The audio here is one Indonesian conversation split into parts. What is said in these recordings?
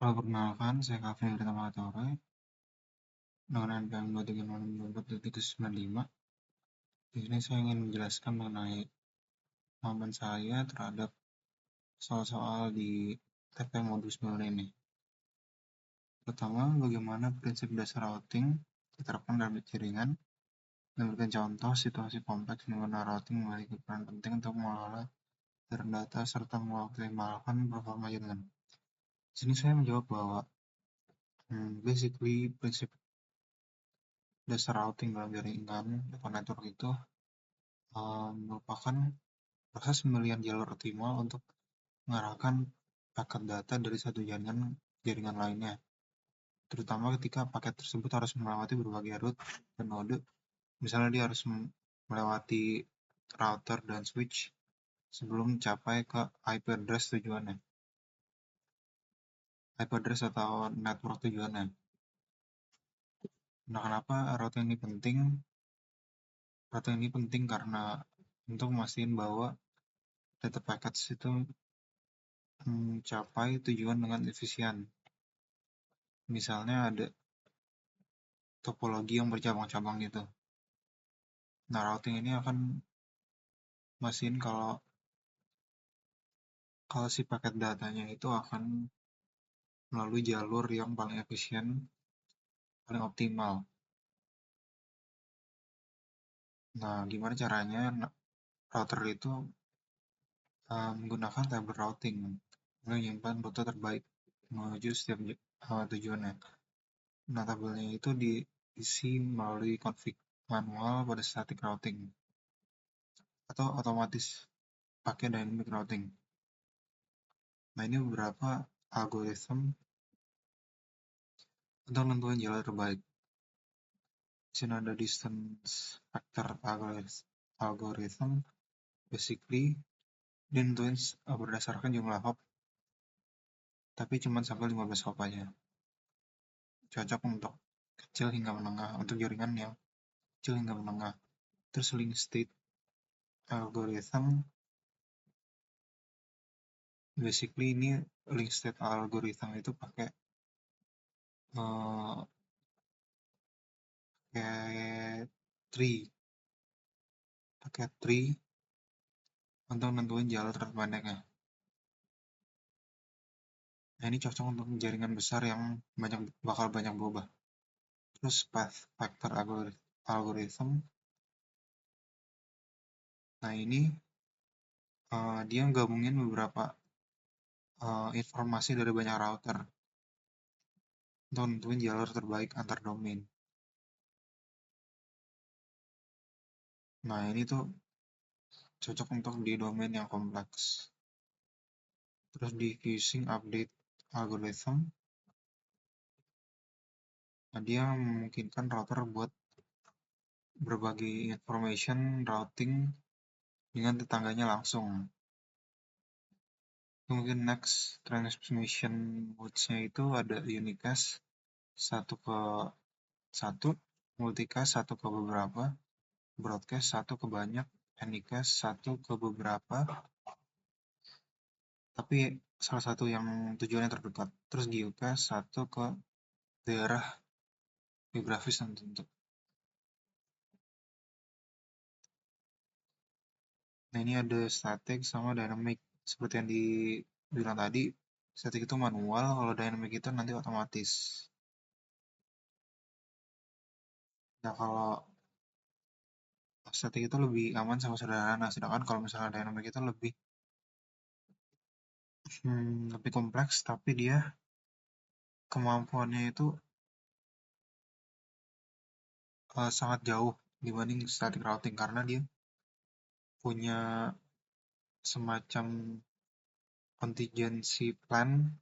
Halo, perkenalkan, saya Kavin dari Tamatore dengan NPM 23064.95. Di sini saya ingin menjelaskan mengenai pemahaman saya terhadap soal-soal di TP Modus 9 ini. Pertama, bagaimana prinsip dasar routing diterapkan dalam jaringan dan memberikan contoh situasi kompleks di mana routing memiliki peran penting untuk mengelola aliran data serta mengoptimalkan performa jaringan. Di sini saya menjawab bahwa basically prinsip dasar routing dalam jaringan atau network itu merupakan proses pemilihan jalur optimal untuk mengarahkan paket data dari satu jaringan lainnya, terutama ketika paket tersebut harus melewati berbagai route dan node. Misalnya dia harus melewati router dan switch sebelum mencapai ke IP address tujuannya, IP address atau network tujuannya. Nah, kenapa routing ini penting? Routing ini penting karena untuk memastikan bahwa data packets itu mencapai tujuan dengan efisien. Misalnya ada topologi yang bercabang-cabang gitu. Nah, routing ini akan mastiin kalau si paket datanya itu akan melalui jalur yang paling efisien, paling optimal. Nah, gimana caranya router itu menggunakan table routing untuk menyimpan rute terbaik menuju setiap tujuannya. Nah, tabelnya itu diisi melalui config manual pada static routing atau otomatis pakai dynamic routing. Nah, ini beberapa algoritma untuk menentukan jalur terbaik. Di sini ada distance factor algorithm. Basically, dia berdasarkan jumlah hop, tapi cuma sampai 15 hop aja. Cocok untuk kecil hingga menengah, untuk jaringan yang kecil hingga menengah. Terus link state algorithm. Basically ini link state algorithm itu pakai tree, untuk nentuin jalur terpendeknya. Nah, ini cocok untuk jaringan besar yang bakal banyak berubah. Terus path factor algorithm. Nah, ini dia gabungin beberapa informasi dari banyak router untuk nentuin jalur terbaik antar domain. Nah, ini tuh cocok untuk di domain yang kompleks. Terus diffusing update algorithm. Nah, dia memungkinkan router buat berbagi information routing dengan tetangganya langsung. Mungkin next transmission modes-nya itu ada unicast 1 ke 1, multicast 1 ke beberapa, broadcast 1 ke banyak, anycast 1 ke beberapa, tapi salah satu yang tujuannya terdekat. Terus geocast 1 ke daerah geografis tertentu. Nah, ini ada static sama dynamic. Seperti yang dibilang tadi, static itu manual, kalau dynamic itu nanti otomatis. Nah, kalau static itu lebih aman sama sederhana, sedangkan kalau misalnya dynamic itu lebih kompleks, tapi dia kemampuannya itu sangat jauh dibanding static routing karena dia punya semacam contingency plan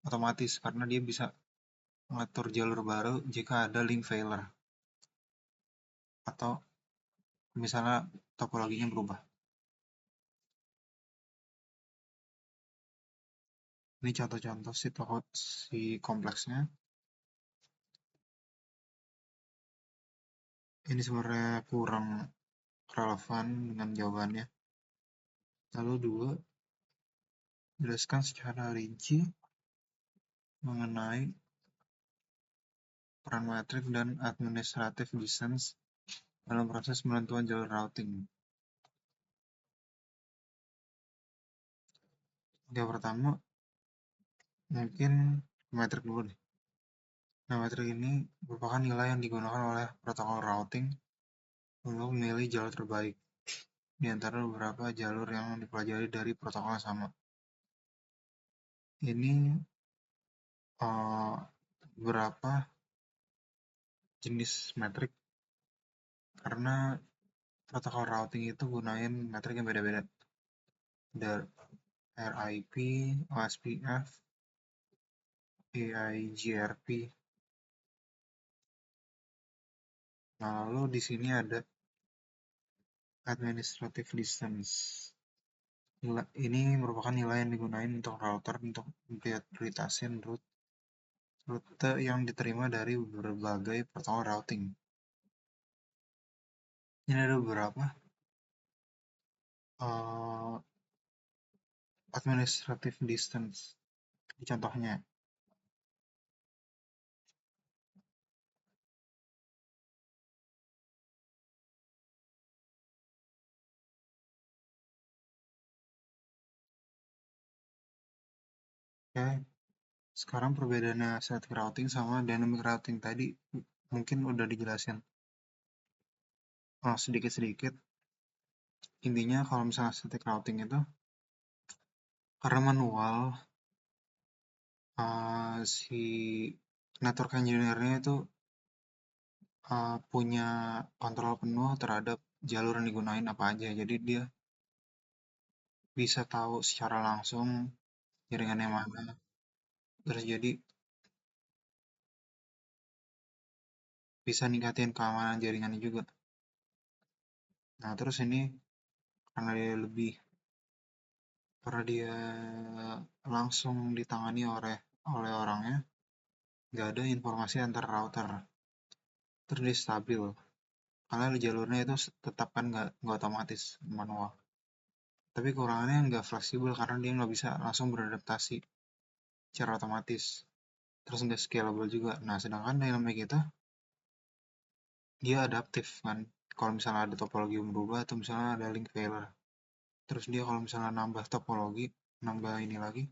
otomatis karena dia bisa mengatur jalur baru jika ada link failure atau misalnya topologinya berubah. Ini contoh-contoh si kompleksnya. Ini sebenarnya kurang relevan dengan jawabannya. Lalu 2, jelaskan secara rinci mengenai peran metrik dan administrative distance dalam proses penentuan jalur routing. Yang pertama, mungkin metrik dulu deh. Nah, metrik ini merupakan nilai yang digunakan oleh protokol routing untuk memilih jalur terbaik di antara beberapa jalur yang dipelajari dari protokol yang sama. Ini beberapa jenis metrik karena protokol routing itu gunain metrik yang beda-beda. Ada RIP, OSPF, AIGRP. Nah, lalu di sini ada administrative distance. Ini merupakan nilai yang digunakan untuk router untuk memprioritaskan rute yang diterima dari berbagai protokol routing. Ini ada beberapa administrative distance. Contohnya, oke, sekarang perbedaannya static routing sama dynamic routing tadi mungkin udah dijelasin sedikit-sedikit. Intinya kalau misalnya static routing itu karena manual, si network engineer-nya itu punya kontrol penuh terhadap jalur yang digunain apa aja. Jadi dia bisa tahu secara langsung jaringannya mana. Terus jadi bisa ningkatin keamanan jaringannya juga. Nah, terus ini karena dia langsung ditangani oleh orangnya, nggak ada informasi antar router. Terus dia stabil. Karena jalurnya itu tetap kan nggak otomatis manual. Tapi kekurangannya nggak fleksibel karena dia nggak bisa langsung beradaptasi secara otomatis. Terus nggak scalable juga. Nah, sedangkan dynamic itu dia adaptif kan. Kalau misalnya ada topologi yang berubah atau misalnya ada link failure. Terus dia kalau misalnya nambah topologi, nambah ini lagi,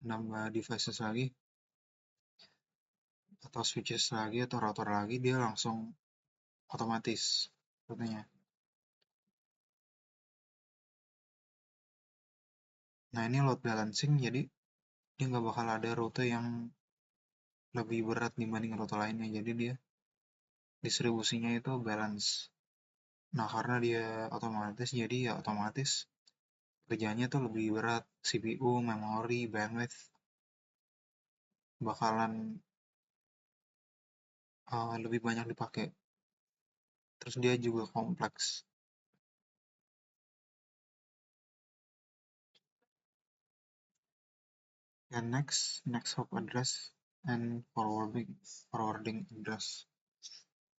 nambah devices lagi, atau switches lagi, atau router lagi, dia langsung otomatis rutenya. Nah, ini load balancing, jadi dia nggak bakal ada rute yang lebih berat dibanding rute lainnya. Jadi dia distribusinya itu balance. Nah, karena dia otomatis, jadi ya otomatis kerjanya tuh lebih berat. CPU, memori, bandwidth bakalan lebih banyak dipakai. Terus dia juga kompleks. And next hop address and forwarding address.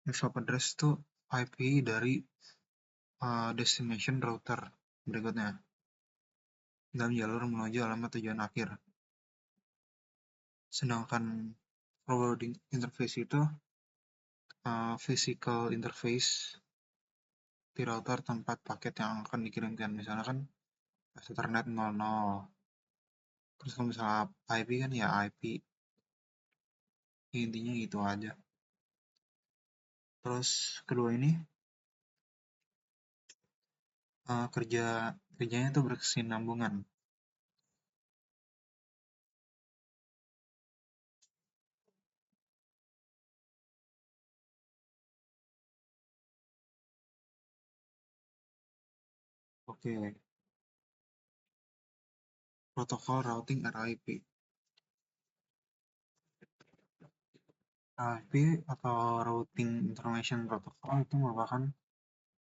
Next hop address itu IP dari destination router berikutnya dalam jalur menuju alamat tujuan akhir. Sedangkan forwarding interface itu physical interface di router tempat paket yang akan dikirimkan. Misalnya kan Ethernet 00. Terus kalau misalnya IP kan ya IP. Intinya gitu aja. Terus kedua ini kerjanya tuh berkesinambungan. Oke, protokol routing RIP. RIP atau Routing Information Protocol itu merupakan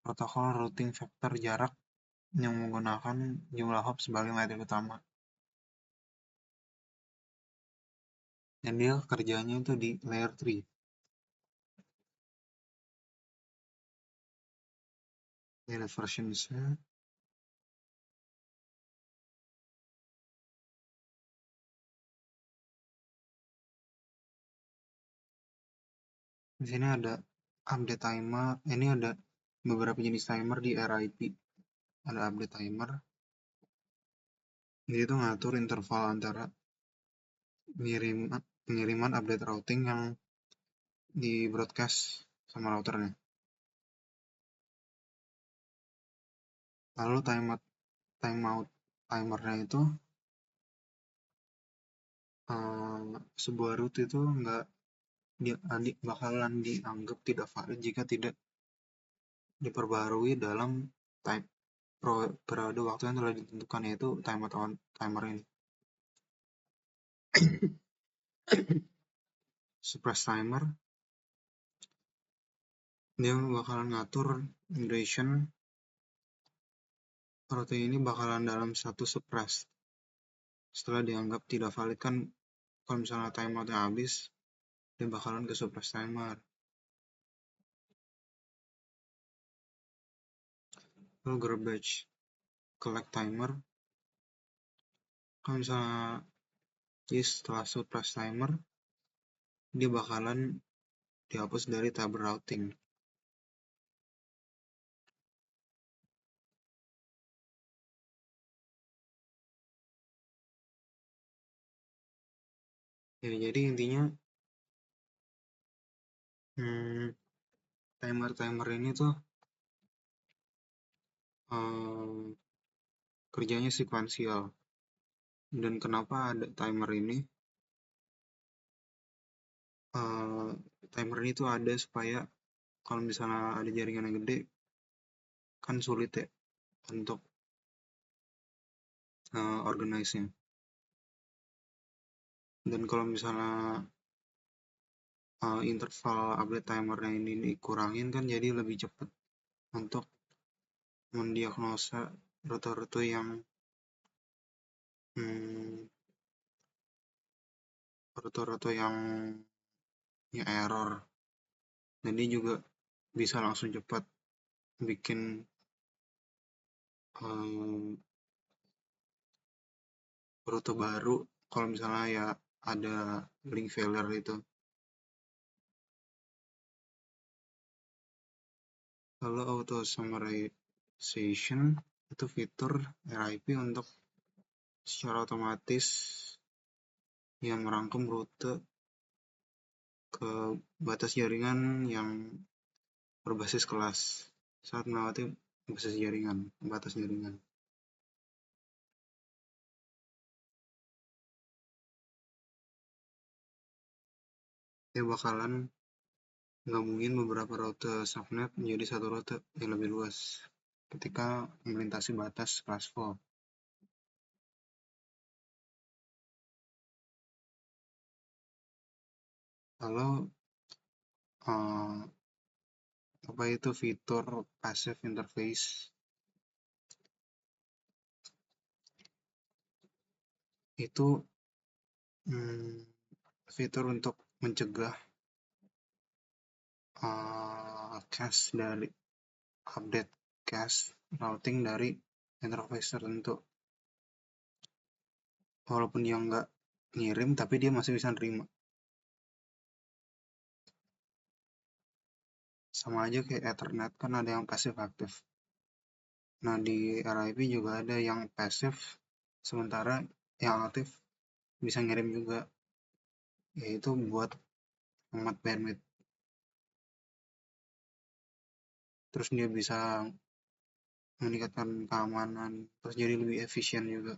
protokol routing vektor jarak yang menggunakan jumlah hop sebagai metrik utama. Dan dia kerjanya itu di layer 3. Ini ada versionsnya. Di sini ada update timer. Ini ada beberapa jenis timer di RIP. Ada update timer. Jadi itu ngatur interval antara pengiriman update routing yang di broadcast sama routernya. Lalu timeout timernya itu sebuah route itu nggak bakalan dianggap tidak valid jika tidak diperbarui dalam periode waktu yang telah ditentukan, yaitu timer ini. Suppress timer dia bakalan ngatur duration route ini bakalan dalam satu suppress. Setelah dianggap tidak valid kan, kalau misalnya timeoutnya habis, dia bakalan ke suppress timer. Lalu garbage collect timer, kalau misalnya setelah suppress timer, dia bakalan dihapus dari tabel routing. Ya, jadi intinya timer ini tuh kerjanya sekuensial. Dan kenapa ada timer ini? Timer ini tuh ada supaya kalau misalnya ada jaringan yang gede, kan sulit ya untuk organize-nya. Dan kalau misalnya interval update timernya ini dikurangin, kan jadi lebih cepat untuk mendiagnosa rute-rute yang error. Dan dia juga bisa langsung cepat bikin rute baru kalau misalnya ya ada link failure itu. Lalu auto summarization itu fitur RIP untuk secara otomatis yang merangkum rute ke batas jaringan yang berbasis kelas saat melewati batas jaringan. Dia bakalan gabungin beberapa rute subnet menjadi satu rute yang lebih luas ketika melintasi batas kelas fault. Lalu apa itu fitur passive interface? Itu fitur untuk mencegah cache dari update cache routing dari interface tertentu. Walaupun dia nggak ngirim, tapi dia masih bisa nerima. Sama aja kayak Ethernet, kan ada yang pasif aktif. Nah, di RIP juga ada yang pasif, sementara yang aktif bisa ngirim juga, yaitu buat hemat bandwidth. Terus dia bisa meningkatkan keamanan, terus jadi lebih efisien juga.